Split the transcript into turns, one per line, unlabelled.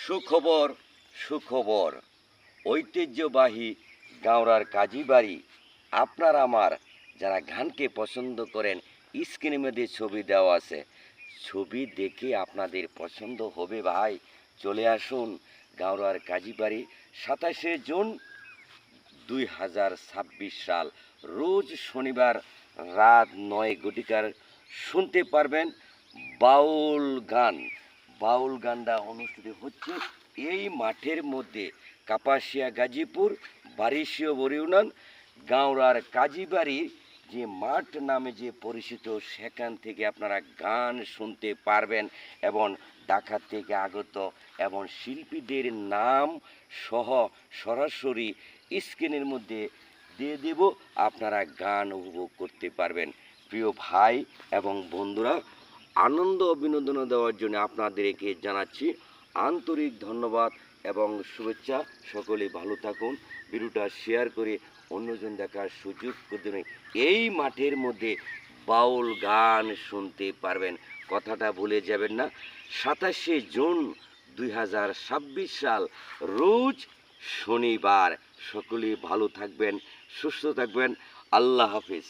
সুখবর সুখবর ঐতিহ্যবাহী গাঁওড়ার কাজীবাড়ি আপনার আমার যারা গানকে পছন্দ করেন স্ক্রিনের মধ্যে ছবি দেওয়া আছে। ছবি দেখে আপনাদের পছন্দ হবে ভাই, চলে আসুন গাঁওড়ার কাজীবাড়ি 27 জুন 2026 সাল রোজ শনিবার রাত 9 ঘটিকার শুনতে পারবেন বাউল গান। বাউল গানটা অনুষ্ঠিত হচ্ছে এই মাঠের মধ্যে কাপাসিয়া গাজীপুর বারিশীয় বরিউনান গাঁওড়ার কাজীবাড়ি যে মাঠ নামে যে পরিচিত, সেখান থেকে আপনারা গান শুনতে পারবেন এবং ঢাকা থেকে আগত এবং শিল্পীদের নাম সহ সরাসরি স্ক্রিনের মধ্যে দিয়ে দেব, আপনারা গান উপভোগ করতে পারবেন। প্রিয় ভাই এবং বন্ধুরা, আনন্দ ও বিনোদন দেওয়ার জন্য আপনাদেরকে জানাচ্ছি আন্তরিক ধন্যবাদ এবং শুভেচ্ছা। সকলে ভালো থাকুন, ভিডিওটা শেয়ার করে অন্যজন দেখার সুযোগ করে দেবেন। এই মাঠের মধ্যে বাউল গান শুনতে পারবেন, কথাটা ভুলে যাবেন না। 27 জুন 2026 সাল রোজ শনিবার। সকলে ভালো থাকবেন, সুস্থ থাকবেন। আল্লাহ হাফিজ।